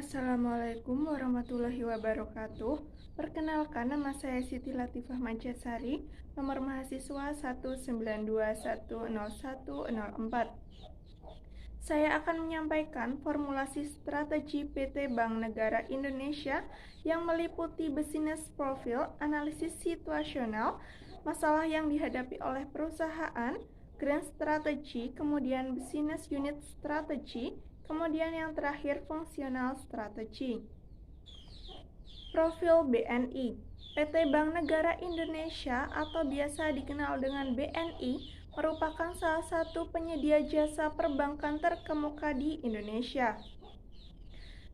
Assalamualaikum warahmatullahi wabarakatuh. Perkenalkan, nama saya Siti Latifah Majasari, nomor mahasiswa 192101004. Saya akan menyampaikan formulasi strategi PT Bank Negara Indonesia yang meliputi business profile, analisis situasional, masalah yang dihadapi oleh perusahaan, grand strategy, kemudian business unit strategy, kemudian yang terakhir fungsional strategi. Profil BNI. PT Bank Negara Indonesia atau biasa dikenal dengan BNI merupakan salah satu penyedia jasa perbankan terkemuka di Indonesia.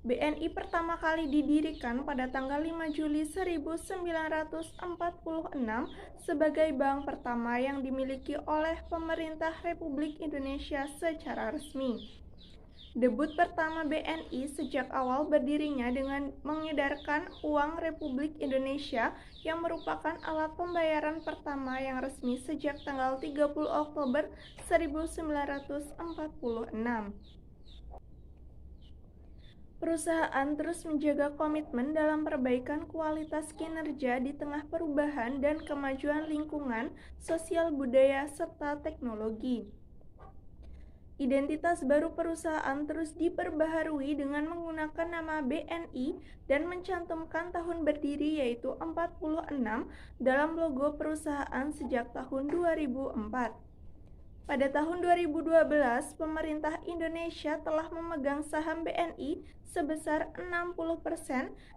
BNI pertama kali didirikan pada tanggal 5 Juli 1946 sebagai bank pertama yang dimiliki oleh pemerintah Republik Indonesia secara resmi. Debut pertama BNI sejak awal berdirinya dengan mengedarkan uang Republik Indonesia yang merupakan alat pembayaran pertama yang resmi sejak tanggal 30 Oktober 1946. Perusahaan terus menjaga komitmen dalam perbaikan kualitas kinerja di tengah perubahan dan kemajuan lingkungan, sosial budaya, serta teknologi. Identitas baru perusahaan terus diperbaharui dengan menggunakan nama BNI dan mencantumkan tahun berdiri yaitu 46 dalam logo perusahaan sejak tahun 2004. Pada tahun 2012, pemerintah Indonesia telah memegang saham BNI sebesar 60%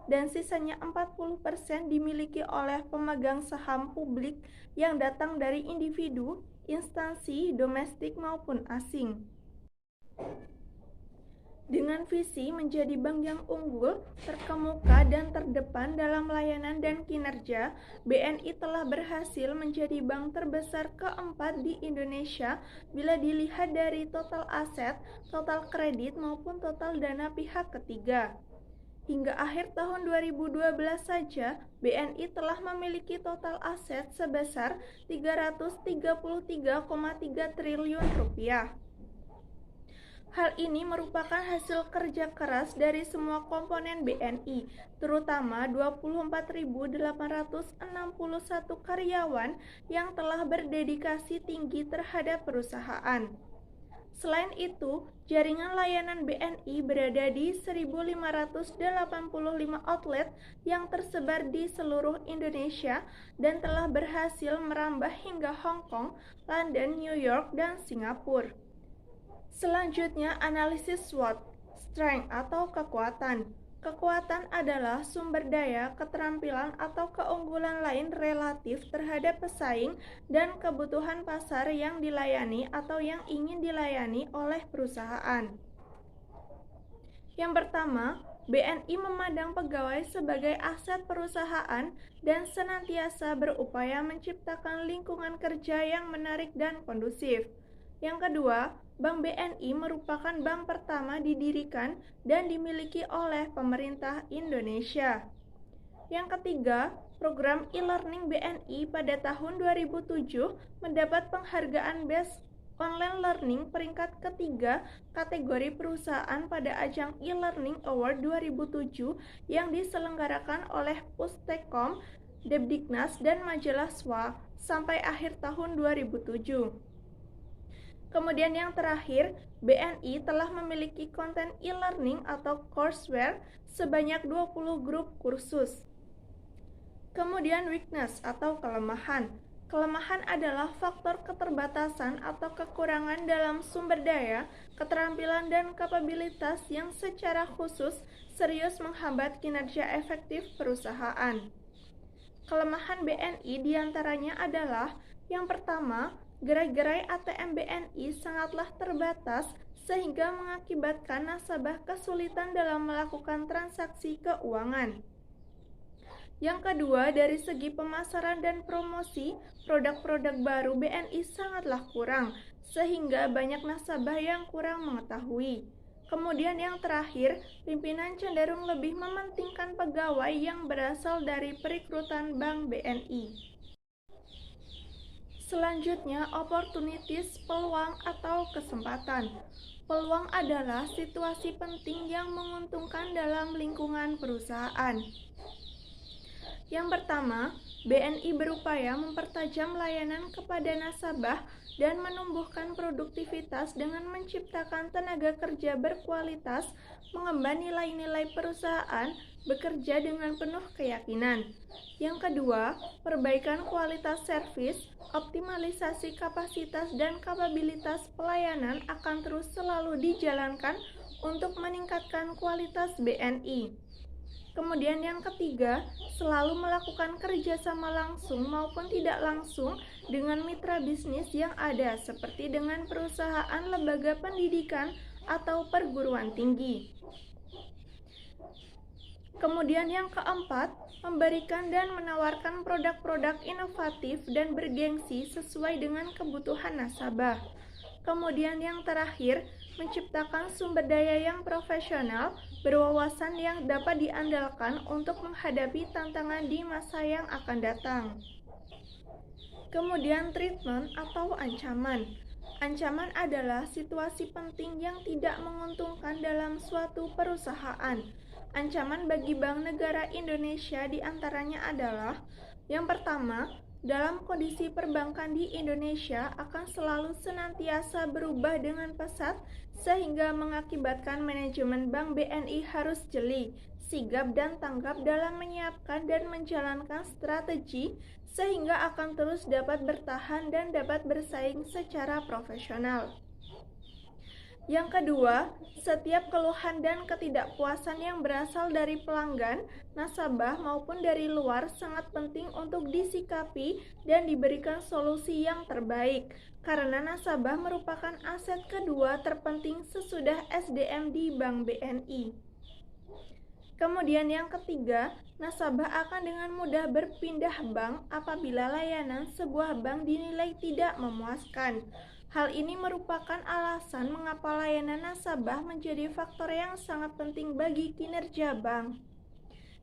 dan sisanya 40% dimiliki oleh pemegang saham publik yang datang dari individu, instansi, domestik maupun asing. Dengan visi menjadi bank yang unggul, terkemuka, dan terdepan dalam layanan dan kinerja, BNI telah berhasil menjadi bank terbesar keempat di Indonesia bila dilihat dari total aset, total kredit, maupun total dana pihak ketiga. Hingga akhir tahun 2012 saja, BNI telah memiliki total aset sebesar 333,3 triliun rupiah. Hal ini merupakan hasil kerja keras dari semua komponen BNI, terutama 24.861 karyawan yang telah berdedikasi tinggi terhadap perusahaan. Selain itu, jaringan layanan BNI berada di 1.585 outlet yang tersebar di seluruh Indonesia dan telah berhasil merambah hingga Hong Kong, London, New York, dan Singapura. Selanjutnya, analisis SWOT, strength atau kekuatan. Kekuatan adalah sumber daya, keterampilan, atau keunggulan lain relatif terhadap pesaing dan kebutuhan pasar yang dilayani atau yang ingin dilayani oleh perusahaan. Yang pertama, BNI memandang pegawai sebagai aset perusahaan dan senantiasa berupaya menciptakan lingkungan kerja yang menarik dan kondusif. Yang kedua, Bank BNI merupakan bank pertama didirikan dan dimiliki oleh pemerintah Indonesia. Yang ketiga, program e-learning BNI pada tahun 2007 mendapat penghargaan Best Online Learning peringkat ketiga kategori perusahaan pada ajang e-learning award 2007 yang diselenggarakan oleh Pustekom, Debdiknas, dan majalah SWA sampai akhir tahun 2007. Kemudian yang terakhir, BNI telah memiliki konten e-learning atau courseware sebanyak 20 grup kursus. Kemudian weakness atau kelemahan. Kelemahan adalah faktor keterbatasan atau kekurangan dalam sumber daya, keterampilan, dan kapabilitas yang secara khusus serius menghambat kinerja efektif perusahaan. Kelemahan BNI diantaranya adalah yang pertama, gerai-gerai ATM BNI sangatlah terbatas sehingga mengakibatkan nasabah kesulitan dalam melakukan transaksi keuangan. Yang kedua, dari segi pemasaran dan promosi, produk-produk baru BNI sangatlah kurang, sehingga banyak nasabah yang kurang mengetahui. Kemudian yang terakhir, pimpinan cenderung lebih mementingkan pegawai yang berasal dari perekrutan Bank BNI. Selanjutnya, opportunities, peluang atau kesempatan. Peluang adalah situasi penting yang menguntungkan dalam lingkungan perusahaan. Yang pertama, BNI berupaya mempertajam layanan kepada nasabah dan menumbuhkan produktivitas dengan menciptakan tenaga kerja berkualitas, mengemban nilai-nilai perusahaan, bekerja dengan penuh keyakinan. Yang kedua, perbaikan kualitas servis, optimalisasi kapasitas dan kapabilitas pelayanan akan terus selalu dijalankan untuk meningkatkan kualitas BNI. Kemudian yang ketiga, selalu melakukan kerjasama langsung maupun tidak langsung dengan mitra bisnis yang ada, seperti dengan perusahaan, lembaga pendidikan, atau perguruan tinggi. Kemudian yang keempat, memberikan dan menawarkan produk-produk inovatif dan bergengsi sesuai dengan kebutuhan nasabah. Kemudian yang terakhir, menciptakan sumber daya yang profesional, berwawasan yang dapat diandalkan untuk menghadapi tantangan di masa yang akan datang. Kemudian treatment atau ancaman. Ancaman adalah situasi penting yang tidak menguntungkan dalam suatu perusahaan. Ancaman bagi Bank Negara Indonesia diantaranya adalah: yang pertama, dalam kondisi perbankan di Indonesia akan selalu senantiasa berubah dengan pesat sehingga mengakibatkan manajemen Bank BNI harus jeli, sigap dan tanggap dalam menyiapkan dan menjalankan strategi sehingga akan terus dapat bertahan dan dapat bersaing secara profesional. Yang kedua, setiap keluhan dan ketidakpuasan yang berasal dari pelanggan, nasabah maupun dari luar sangat penting untuk disikapi dan diberikan solusi yang terbaik, karena nasabah merupakan aset kedua terpenting sesudah SDM di Bank BNI. Kemudian yang ketiga, nasabah akan dengan mudah berpindah bank apabila layanan sebuah bank dinilai tidak memuaskan. Hal ini merupakan alasan mengapa layanan nasabah menjadi faktor yang sangat penting bagi kinerja bank.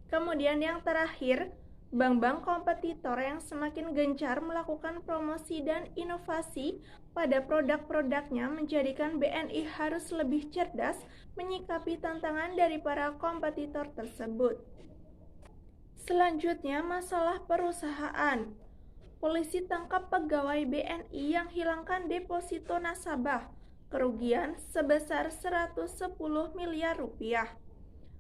Kemudian yang terakhir, bank-bank kompetitor yang semakin gencar melakukan promosi dan inovasi pada produk-produknya menjadikan BNI harus lebih cerdas menyikapi tantangan dari para kompetitor tersebut. Selanjutnya, masalah perusahaan. Polisi tangkap pegawai BNI yang hilangkan deposito nasabah, kerugian sebesar 110 miliar rupiah.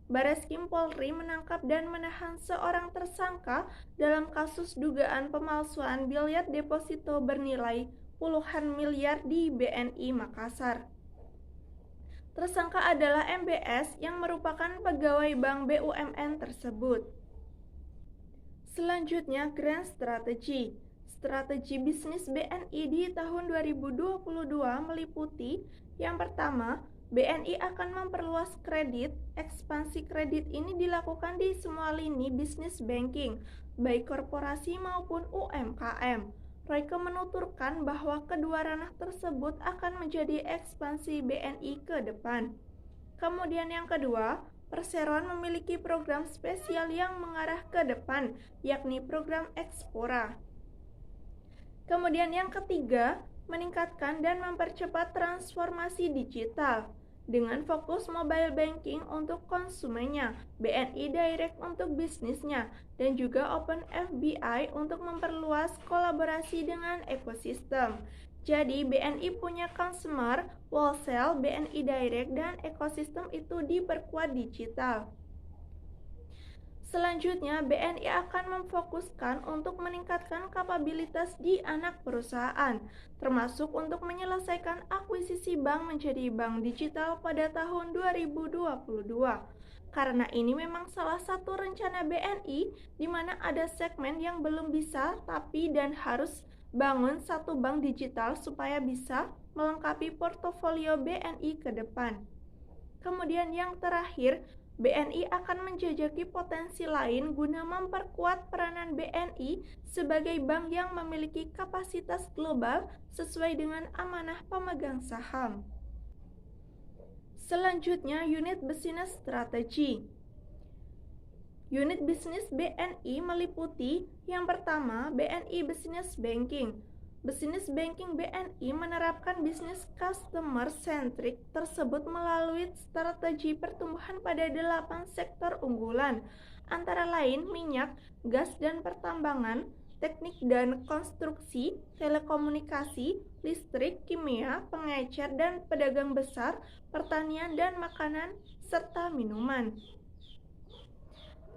Bareskrim Polri menangkap dan menahan seorang tersangka dalam kasus dugaan pemalsuan biliet deposito bernilai puluhan miliar di BNI Makassar. Tersangka adalah MBS yang merupakan pegawai bank BUMN tersebut. Selanjutnya, Grand Strategy. Strategi bisnis BNI di tahun 2022 meliputi: yang pertama, BNI akan memperluas kredit. Ekspansi kredit ini dilakukan di semua lini bisnis banking, baik korporasi maupun UMKM. Royke menuturkan bahwa kedua ranah tersebut akan menjadi ekspansi BNI ke depan. Kemudian yang kedua, Perseroan memiliki program spesial yang mengarah ke depan, yakni program Ekspora. Kemudian yang ketiga, meningkatkan dan mempercepat transformasi digital dengan fokus mobile banking untuk konsumennya, BNI Direct untuk bisnisnya, dan juga Open FBI untuk memperluas kolaborasi dengan ekosistem. Jadi BNI punya consumer, wholesale, BNI Direct, dan ekosistem itu diperkuat digital. Selanjutnya, BNI akan memfokuskan untuk meningkatkan kapabilitas di anak perusahaan, termasuk untuk menyelesaikan akuisisi bank menjadi bank digital pada tahun 2022. Karena ini memang salah satu rencana BNI di mana ada segmen yang belum bisa tapi dan harus bangun satu bank digital supaya bisa melengkapi portofolio BNI ke depan. Kemudian yang terakhir, BNI akan menjajaki potensi lain guna memperkuat peranan BNI sebagai bank yang memiliki kapasitas global sesuai dengan amanah pemegang saham. Selanjutnya, unit bisnis strategi. Unit bisnis BNI meliputi: yang pertama, BNI Business Banking. Business Banking BNI menerapkan bisnis customer centric tersebut melalui strategi pertumbuhan pada 8 sektor unggulan, antara lain minyak, gas dan pertambangan, teknik dan konstruksi, telekomunikasi, listrik, kimia, pengecer dan pedagang besar, pertanian dan makanan, serta minuman.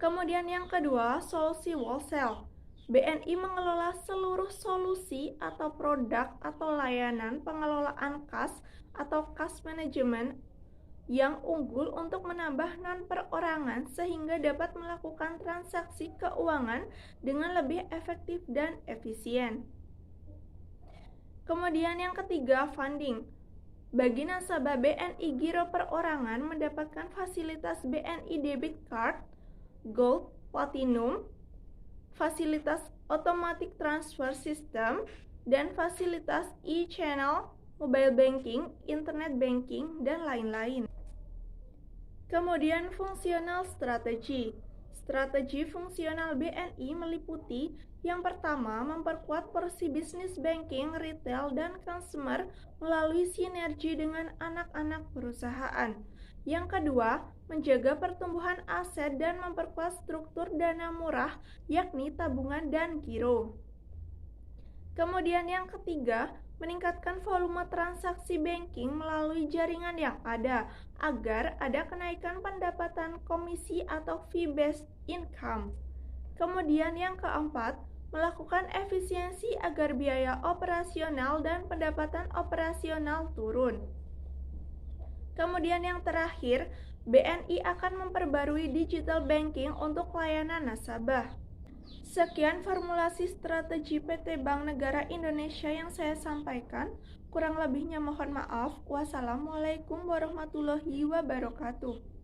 Kemudian yang kedua, solusi wholesale. BNI mengelola seluruh solusi atau produk atau layanan pengelolaan kas atau cash management yang unggul untuk menambah non-perorangan sehingga dapat melakukan transaksi keuangan dengan lebih efektif dan efisien. Kemudian yang ketiga, funding. Bagi nasabah BNI Giro Perorangan mendapatkan fasilitas BNI Debit Card, Gold, Platinum, fasilitas Automatic Transfer System, dan fasilitas e-channel, mobile banking, internet banking, dan lain-lain. Kemudian fungsional strategi. Strategi fungsional BNI meliputi yang pertama, memperkuat porsi bisnis banking, retail, dan consumer melalui sinergi dengan anak-anak perusahaan. Yang kedua, menjaga pertumbuhan aset dan memperkuat struktur dana murah, yakni tabungan dan giro. Kemudian yang ketiga, meningkatkan volume transaksi banking melalui jaringan yang ada, agar ada kenaikan pendapatan komisi atau fee-based income. Kemudian yang keempat, melakukan efisiensi agar biaya operasional dan pendapatan operasional turun. Kemudian yang terakhir, BNI akan memperbarui digital banking untuk layanan nasabah. Sekian formulasi strategi PT Bank Negara Indonesia yang saya sampaikan. Kurang lebihnya mohon maaf. Wassalamualaikum warahmatullahi wabarakatuh.